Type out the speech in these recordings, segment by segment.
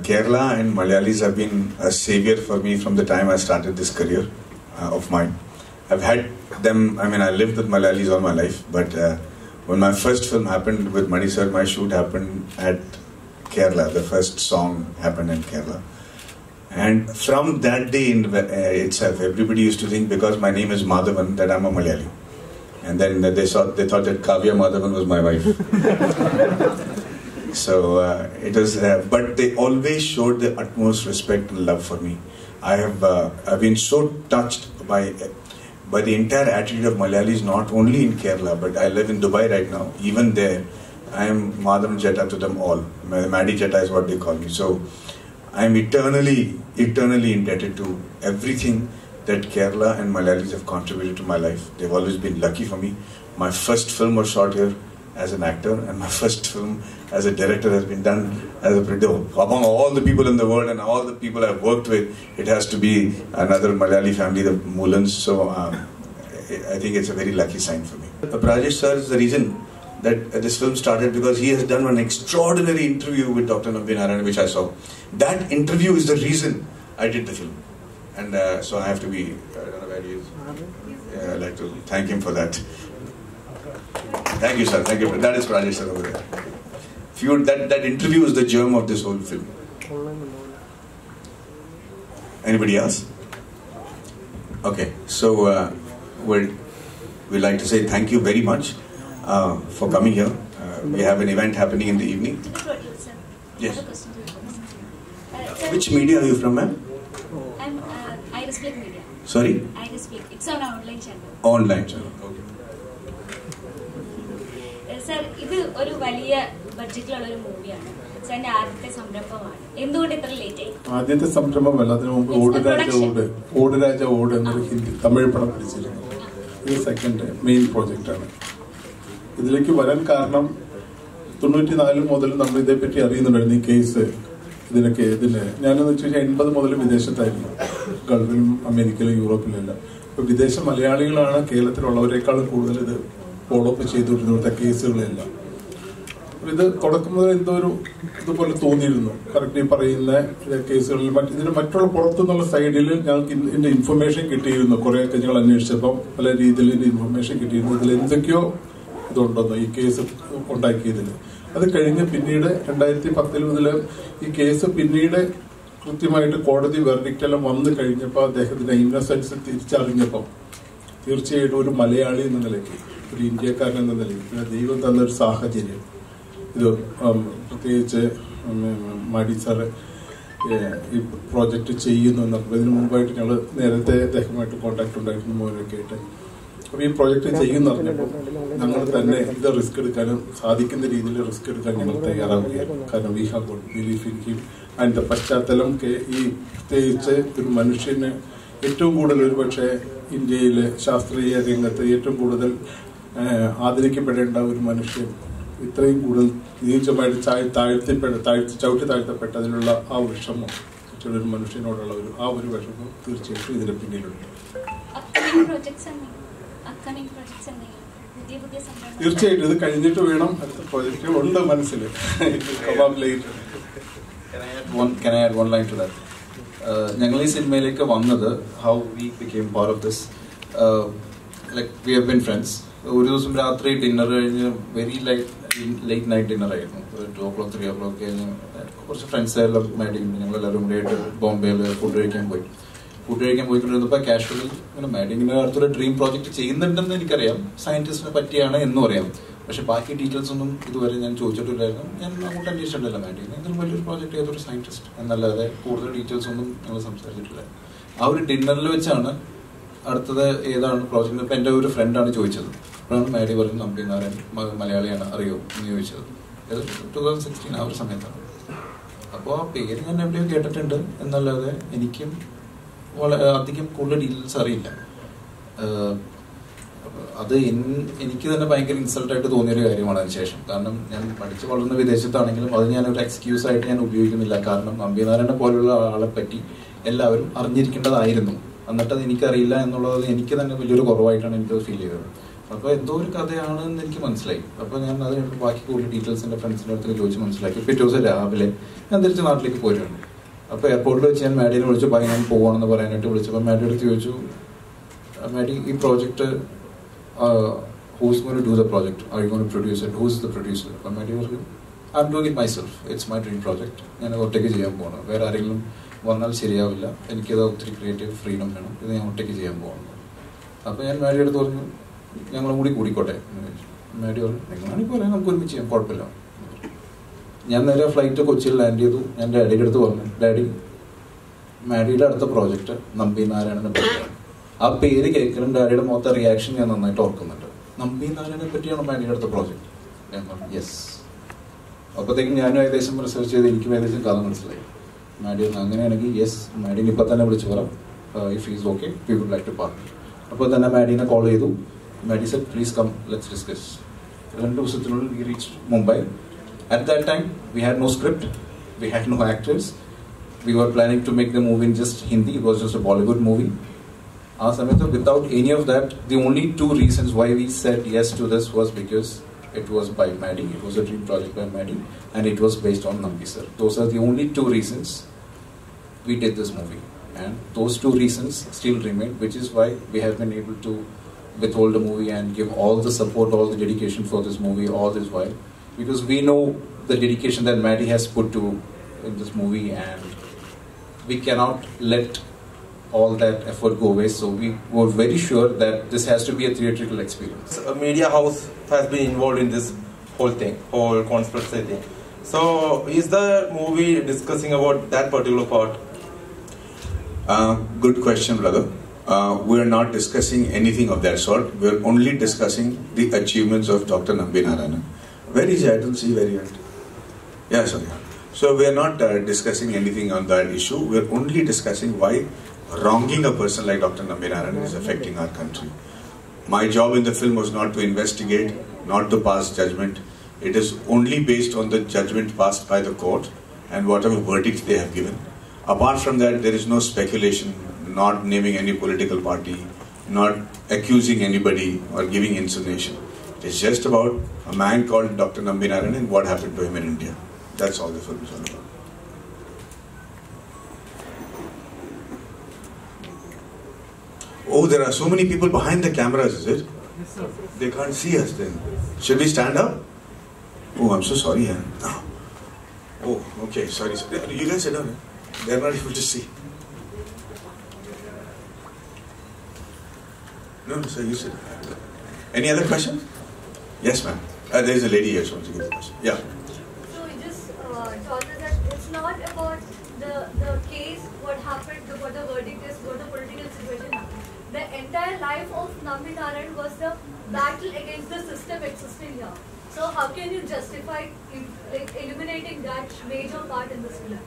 Kerala and Malayalis have been a savior for me from the time I started this career of mine. I've had them, I lived with Malayalis all my life, but when my first film happened with Mani sir, my shoot happened at Kerala. The first song happened in Kerala. And from that day itself, everybody used to think because my name is Madhavan that I'm a Malayali. And then they thought that Kavya Madhavan was my wife. So it was, but they always showed the utmost respect and love for me. I've been so touched by the entire attitude of Malayalis, not only in Kerala, but I live in Dubai right now. Even there, I am Madhavan Jetta to them all. Maddie Jetta is what they call me. So I am eternally indebted to everything that Kerala and Malayalis have contributed to my life. They've always been lucky for me. My first film was shot here as an actor, and my first film as a director has been done as a producer. Among all the people in the world and all the people I've worked with, it has to be another Malayali family, the Mulans. So I think it's a very lucky sign for me. Rajesh sir is the reason that this film started, because he has done one extraordinary interview with Dr. Nambi Narayan, which I saw. That interview is the reason I did the film. And so I have to be, I don't know where he is. Yeah, I'd like to thank him for that. Thank you, sir. Thank you. That is Rajesh sir over there. That interview is the germ of this whole film. Anybody else? Okay, so we'd like to say thank you very much for coming here. We have an event happening in the evening. Yes. Which media are you from, ma'am? I'm Iris Click Media. Sorry? Iris Click. It's on our online channel. Online channel. Okay. Sir, this is a very budget movie. It's an ആദ്യത്തെ സംരംഭമാണ്. എന്തുകൊണ്ട് ഇത്ര late ആയി? ആദ്യത്തെ സംരംഭമല്ല, അതിനു മുമ്പ് ഓടുരാജ ഓട് എന്നൊരു ഹിന്ദി തമിഴ് പടം പിടിച്ചിരുന്നു. ഇത് സെക്കൻഡ് മെയിൻ പ്രോജക്റ്റ് ആണ്. ഇതിലേക്ക് വരാൻ കാരണം 94 മുതൽ നമ്മൾ ഇതേപ്പറ്റി അറിയുന്നുണ്ടായിരുന്നു. ഈ കേസ് ഞാനെന്ന് വെച്ച് കഴിഞ്ഞാൽ 80 മുതൽ വിദേശത്തായിരുന്നു, ഗൾഫിലും അമേരിക്കയിലും യൂറോപ്പിലെല്ലാം. അപ്പൊ വിദേശ മലയാളികളാണ് കേരളത്തിലുള്ളവരെക്കാളും കൂടുതൽ ഇത് ഫോളോ അപ്പ് ചെയ്തുകൊണ്ടിരുന്ന കേസുകളെല്ലാം. ഇത് തുടക്കം മുതൽ എന്തോ ഒരു ഇതുപോലെ തോന്നിയിരുന്നു. കറക്റ്റ് ഈ പറയുന്ന കേസുകളിൽ ഇതിന് മറ്റുള്ള പുറത്തുനിന്നുള്ള സൈഡിൽ ഞങ്ങൾക്ക് ഇതിന്റെ ഇൻഫർമേഷൻ കിട്ടിയിരുന്നു. കുറേയൊക്കെ ഞങ്ങൾ അന്വേഷിച്ചപ്പോൾ പല രീതിയിൽ ഇതിന്റെ ഇൻഫർമേഷൻ കിട്ടിയിരുന്നു. ഇതിൽ എന്തൊക്കെയോ ഇതുണ്ടെന്നോ ഈ കേസ് ഉണ്ടാക്കിയതിൽ. അത് കഴിഞ്ഞ് പിന്നീട് 2010 മുതൽ ഈ കേസ് പിന്നീട് കൃത്യമായിട്ട് കോടതി വെർഡിക്റ്റ് എല്ലാം വന്നു കഴിഞ്ഞപ്പോൾ അദ്ദേഹത്തിന്റെ ഇന്നസെൻസ് തിരിച്ചറിഞ്ഞപ്പോൾ തീർച്ചയായിട്ടും ഒരു മലയാളി എന്ന നിലയ്ക്ക്, ഒരു ഇന്ത്യക്കാരൻ എന്ന നിലയ്ക്ക്, പിന്നെ ദൈവം തന്നൊരു സാഹചര്യം, ഇത് പ്രത്യേകിച്ച് മാഡി സാറ് ഈ പ്രോജക്റ്റ് ചെയ്യുന്നു എന്നപ്പോൾ ഇതിനു മുമ്പായിട്ട് ഞങ്ങൾ നേരത്തെ അദ്ദേഹമായിട്ട് കോൺടാക്ട് ഉണ്ടായിരുന്നു, മോനൊക്കെ ആയിട്ട്. അപ്പോൾ ഈ പ്രോജക്റ്റ് ചെയ്യുന്ന പറഞ്ഞപ്പോൾ ഞങ്ങൾ തന്നെ ഇത് റിസ്ക് എടുക്കാനും സാധിക്കുന്ന രീതിയിൽ റിസ്ക് എടുക്കാൻ ഞങ്ങൾ തയ്യാറാവുകയാണ്. കാരണം we have got belief in him. അതിൻ്റെ പശ്ചാത്തലം ഈ പ്രത്യേകിച്ച് ഒരു മനുഷ്യന് ഏറ്റവും കൂടുതൽ ഒരുപക്ഷെ ഇന്ത്യയിലെ ശാസ്ത്രീയ രംഗത്ത് ഏറ്റവും കൂടുതൽ ആദരിക്കപ്പെടേണ്ട ഒരു മനുഷ്യൻ ഇത്രയും കൂടുതൽ നീചമായിട്ട് ചവിട്ടി താഴ്ത്തപ്പെട്ടതിലുള്ള ആ വിഷമം, ഒരു മനുഷ്യനോടുള്ള ഒരു വിഷമം തീർച്ചയായിട്ടും ഇതിന് പിന്നിലുണ്ട്. തീർച്ചയായിട്ടും ഇത് കഴിഞ്ഞിട്ട് വേണം അടുത്ത പ്രോജക്റ്റുകൾ ഉണ്ട് മനസ്സിൽ. ഞങ്ങൾ ഈ സിനിമയിലേക്ക് വന്നത്, how we became part of this, like we have been friends. ഒരു ദിവസം രാത്രി ഡിന്നർ കഴിഞ്ഞ് വെരി ലേറ്റ് നൈറ്റ് ഡിന്നർ ആയിരുന്നു, 2 o'clock 3 o'clock കഴിഞ്ഞ് കുറച്ച് ഫ്രണ്ട്സ് എല്ലാം മാഡിങ് ഞങ്ങളെല്ലാവരും കൂടി ആയിട്ട് ബോംബെയിൽ ഫുഡ് കഴിക്കാൻ പോയിക്കൊണ്ടിരുന്നപ്പോൾ കാഷ്വലി ഇങ്ങനെ മാഡിങ്ങിന് അടുത്തൊരു ഡ്രീം പ്രോജക്റ്റ് ചെയ്യുന്നുണ്ടെന്ന് എനിക്കറിയാം, സയന്റിസ്റ്റിനെ പറ്റിയാണ് എന്നും അറിയാം. പക്ഷെ ബാക്കി ഡീറ്റെയിൽസ് ഒന്നും ഇതുവരെ ഞാൻ ചോദിച്ചിട്ടില്ലായിരുന്നു. ഞാൻ അങ്ങോട്ട് അന്വേഷിച്ചിട്ടില്ല മാഡിങ്ങിന് എന്തൊരു വലിയൊരു പ്രോജക്റ്റ് ചെയ്തൊരു സയന്റിസ്റ്റ് എന്നല്ലാതെ കൂടുതൽ ഡീറ്റെയിൽസ് ഒന്നും ഞങ്ങൾ സംസാരിച്ചിട്ടില്ല. ആ ഒരു ഡിന്നറിൽ വെച്ചാണ് അടുത്തത് ഏതാണ് പ്രോജക്റ്റ് ഇപ്പം എൻ്റെ ഒരു ഫ്രണ്ടാണ് ചോദിച്ചത്. അപ്പോഴാണ് മാഡി പറഞ്ഞത് നമ്പി നാരായൺ മലയാളിയാണ്, അറിയോ എന്ന് ചോദിച്ചത്. ഇത് 2016 ആ ഒരു സമയത്താണ്. അപ്പോൾ ആ പേര് ഞാൻ എവിടെയോ കേട്ടിട്ടുണ്ട് എന്നല്ലാതെ എനിക്കും അധികം കൂടുതൽ ഡീറ്റെയിൽസ് അറിയില്ല. അത് എനിക്ക് തന്നെ ഭയങ്കര ഇൻസൾട്ടായിട്ട് തോന്നിയൊരു കാര്യമാണ് അതിനുശേഷം. കാരണം ഞാൻ പഠിച്ചു വളർന്ന വിദേശത്താണെങ്കിലും അത് ഞാനൊരു എക്സ്ക്യൂസ് ആയിട്ട് ഞാൻ ഉപയോഗിക്കുന്നില്ല. കാരണം നമ്പി നാരായണനെ പോലുള്ള ആളെ പറ്റി എല്ലാവരും അറിഞ്ഞിരിക്കേണ്ടതായിരുന്നു. എന്നിട്ട് അത് എനിക്കറിയില്ല എന്നുള്ളത് എനിക്ക് തന്നെ വലിയൊരു കുറവായിട്ടാണ് എനിക്കത് ഫീൽ ചെയ്തത്. അപ്പോൾ എന്തോ ഒരു കഥയാണെന്ന് എനിക്ക് മനസ്സിലായി. അപ്പോൾ ഞാൻ അത് ബാക്കി കൂടുതൽ ഡീറ്റെയിൽസ് എൻ്റെ ഫ്രണ്ട്സിൻ്റെ അടുത്ത് ചോദിച്ച് മനസ്സിലാക്കി. പിറ്റേ ദിവസം രാവിലെ ഞാൻ തിരിച്ച് നാട്ടിലേക്ക് പോരുന്നുണ്ട്. അപ്പോൾ എയർപോർട്ടിൽ വെച്ച് ഞാൻ മാഡിനെ വിളിച്ചു, ബൈ ഞാൻ പോകണമെന്ന് പറയാനായിട്ട് വിളിച്ചപ്പോൾ മാഡി അടുത്ത് ചോദിച്ചു, മാഡി ഈ project who's going to do the project? Are you going to produce it? Who's the producer? അപ്പോൾ മാഡി പറഞ്ഞു, I'm doing it myself. It's my dream project. ഞാൻ ഒറ്റയ്ക്ക് ചെയ്യാൻ പോകണം, വേറെ ആരെങ്കിലും വന്നാൽ ശരിയാവില്ല, എനിക്കത് ഒത്തിരി ക്രിയേറ്റീവ് ഫ്രീഡം വേണം, ഇത് ഞാൻ ഒറ്റയ്ക്ക് ചെയ്യാൻ പോകണം. അപ്പോൾ ഞാൻ മാഡിയുടെ അടുത്ത് പറഞ്ഞു, ഞങ്ങളും കൂടി കൂടിക്കോട്ടെ എന്ന് ചോദിച്ചു. മാഡി പറഞ്ഞു, നിങ്ങളാണെങ്കിൽ പറയാം, നമുക്ക് ഒരുമിച്ച് ചെയ്യാം, കുഴപ്പമില്ല. ഞാൻ നേരെ ഫ്ലൈറ്റ് കൊച്ചിയിൽ ലാൻഡ് ചെയ്തു. ഞാൻ ഡാഡിയുടെ അടുത്ത് പറഞ്ഞു, ഡാഡി മാഡിയുടെ അടുത്ത പ്രോജക്റ്റ് നമ്പി നാരായണനെ പറ്റിയാണ്. ആ പേര് കേൾക്കണം, ഡാഡിയുടെ മൊത്തം റിയാക്ഷൻ ഞാൻ നന്നായിട്ട് ഓർക്കുന്നുണ്ട്. നമ്പി നാരായണനെ പറ്റിയാണ് മാഡിയുടെ അടുത്ത പ്രോജക്റ്റ്. ഞാൻ പറഞ്ഞു യെസ്. അപ്പോഴത്തേക്കും ഞാനും ഏകദേശം റിസർച്ച് ചെയ്ത് എനിക്കും ഏകദേശം കഥ മനസ്സിലായി. മാഡി അങ്ങനെയാണെങ്കിൽ യെസ്, മാഡിനെ ഇപ്പം തന്നെ വിളിച്ച് പറ, if is okay we would like to partner. അപ്പോൾ തന്നെ മാഡീനെ കോൾ ചെയ്തു. Maddy said please come, let's discuss. 2 ദിവസത്തിനുള്ളിൽ we reach Mumbai. At that time, we had no script, we had no actors. We were planning to make the movie in just Hindi. It was just a Bollywood movie. Without any of that, the only 2 reasons why we said yes to this was because it was by Maddy. It was a dream project by Maddy, and it was based on Nambi sir. Those are the only 2 reasons we did this movie, and those 2 reasons still remain, which is why we have been able to withhold the movie and give all the support, all the dedication for this movie all this while. Because we know the dedication that Maddy has put to in this movie, and we cannot let all that effort go waste. So we were very sure that this has to be a theatrical experience. A media house has been involved in this whole thing, whole conspiracy thing. So is the movie discussing about that particular part? Good question, brother. We are not discussing anything of that sort. We are only discussing the achievements of Dr. Nambi Narayana. Where is he? I don't see where he went. Yeah, sorry. So we are not discussing anything on that issue. We are only discussing why wronging a person like Dr. Nambi Narayana is affecting our country. My job in the film was not to investigate, not to pass judgment. It is only based on the judgment passed by the court and whatever verdict they have given. Apart from that, there is no speculation, not naming any political party, not accusing anybody or giving insinuation. It is just about a man called Dr. Nambi Narayana and what happened to him in India. That's all the film is all about. Oh, there are so many people behind the cameras, is it? Yes, sir. They can't see us then. Should we stand up? Oh, I'm so sorry. Oh, okay, sorry. You guys sit down. They're not able to see. No, sir, you sit down. Any other question? Yes, ma'am. There is a lady here who wants to give the question. Yeah. So you just told us that it's not about the case, what happened, what the verdict is, what the political situation happened. The entire life of Nambi Narayan was the battle against the system existing here. So how can you justify eliminating that major part in this film?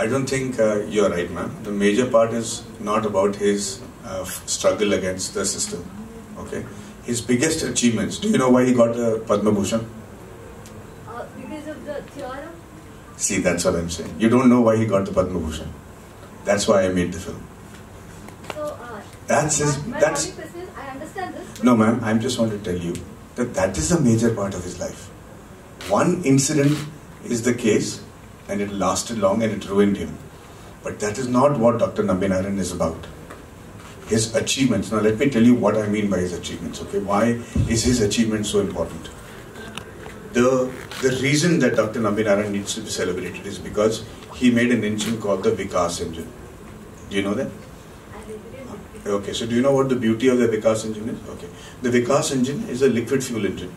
I don't think you're right, ma'am. The major part is not about his struggle against the system. Okay. His biggest achievements. Do you know why he got a Padma Bhushan? Because of the theorem? See, that's what I'm saying. You don't know why he got the Padma Bhushan. That's why I made the film. So, that's his. That's. Question, I understand this. No, ma'am. I just want to tell you that is a major part of his life. One incident is the case, and it lasted long and it ruined him. But that is not what Dr. Nambi Narayan is about. His achievements. Now let me tell you what I mean by his achievements. Okay, why is his achievement so important? The reason that Dr. Nambi Narayan needs to be celebrated is because he made an engine called the Vikas engine. Do you know that? Okay, so do you know what the beauty of the Vikas engine is? Okay, the Vikas engine is a liquid fuel engine,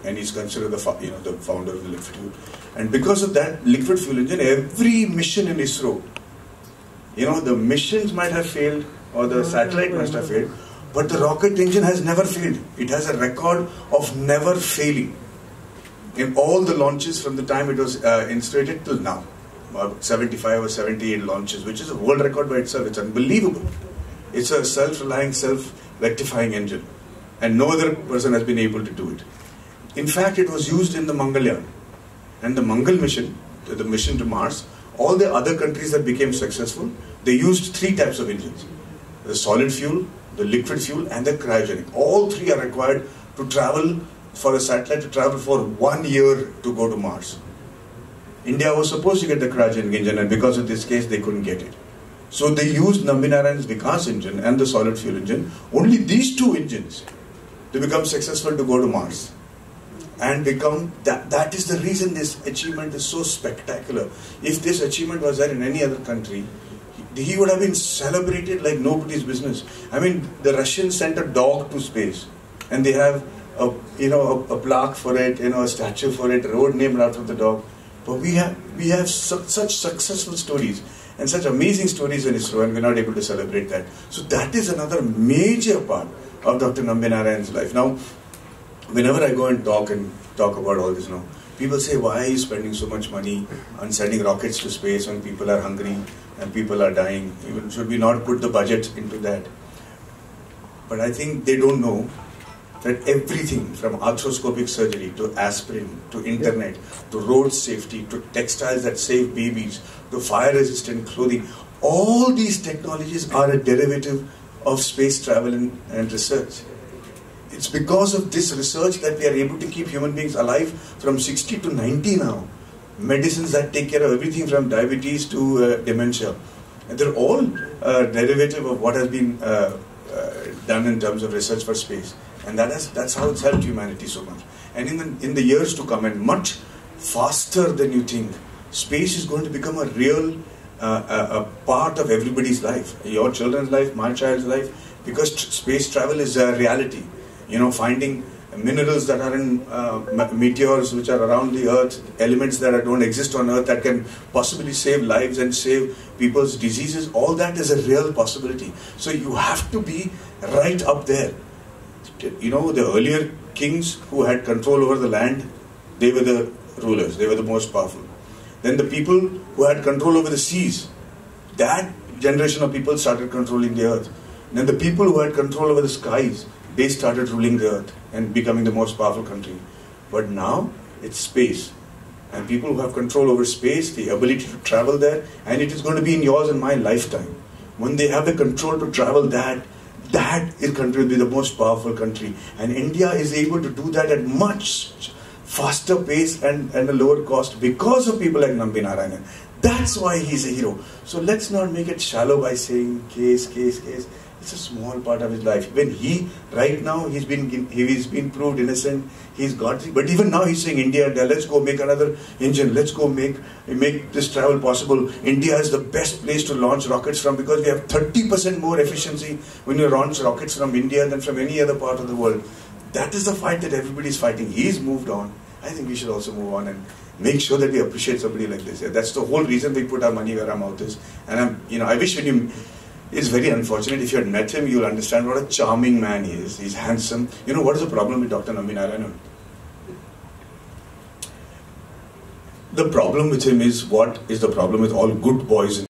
and he's considered the founder of the liquid fuel. And because of that liquid fuel engine, every mission in ISRO, the missions might have failed, or the satellite must have failed, but the rocket engine has never failed. It has a record of never failing in all the launches from the time it was installed till now. About 75 or 78 launches, which is a world record by itself. It's unbelievable. It's a self-reliant, self-rectifying engine, and no other person has been able to do it. In fact, it was used in the Mangalyaan and the Mangal mission, the mission to Mars. All the other countries that became successful, they used 3 types of engines: the solid fuel, the liquid fuel, and the cryogenic. All 3 are required to travel, for a satellite to travel for 1 year to go to Mars. India was supposed to get the cryogenic engine, and because of this case, they couldn't get it. So they used Nambi Narayan's Vikas engine and the solid fuel engine, only these two engines, to become successful to go to Mars. And become, that is the reason this achievement is so spectacular. If this achievement was there in any other country, he would have been celebrated like nobody's business. I mean, the Russians sent a dog to space, and they have a plaque for it, a statue for it, a road named after the dog. But we have such successful stories and such amazing stories in ISRO, and we're not able to celebrate that. So that is another major part of Dr. Nambi Narayan's life. Now, whenever I go and talk about all this now, people say, why are you spending so much money on sending rockets to space when people are hungry and people are dying? Even should we not put the budget into that? But I think they don't know that everything from arthroscopic surgery to aspirin to internet to road safety to textiles that save babies to fire resistant clothing, all these technologies are a derivative of space travel and research. It's because of this research that we are able to keep human beings alive from 60 to 90 now. Medicines that take care of everything from diabetes to dementia. And they're all derivative of what has been done in terms of research for space. And that's how it's helped humanity so much. And in the years to come, and much faster than you think, space is going to become a real a part of everybody's life. Your children's life, my child's life, because space travel is a reality. Finding minerals that are in meteors which are around the Earth, elements that don't exist on Earth that can possibly save lives and save people's diseases, all that is a real possibility. So you have to be right up there. The earlier kings who had control over the land, they were the rulers, they were the most powerful. Then the people who had control over the seas, that generation of people started controlling the earth. Then the people who had control over the skies, they started ruling the earth and becoming the most powerful country. But now it's space. And people who have control over space, the ability to travel there, and it is going to be in yours and my lifetime. When they have the control to travel that country will be the most powerful country. And India is able to do that at much faster pace and a lower cost because of people like Nambi Narayanan. That's why he's a hero. So let's not make it shallow by saying case. It's a small part of his life. When right now, he's been proved innocent. He's got, but even now he's saying, India, let's go make another engine. Let's go make this travel possible. India is the best place to launch rockets from because we have 30% more efficiency when you launch rockets from India than from any other part of the world. That is the fight that everybody's fighting. He's moved on. I think we should also move on and make sure that we appreciate somebody like this. That's the whole reason we put our money where our mouth is. And I wish it's very unfortunate. If you had met him, you'll understand what a charming man he is. He's handsome. What is the problem with Dr. Nambi Narayanan? The problem with him is what is the problem with all good boys in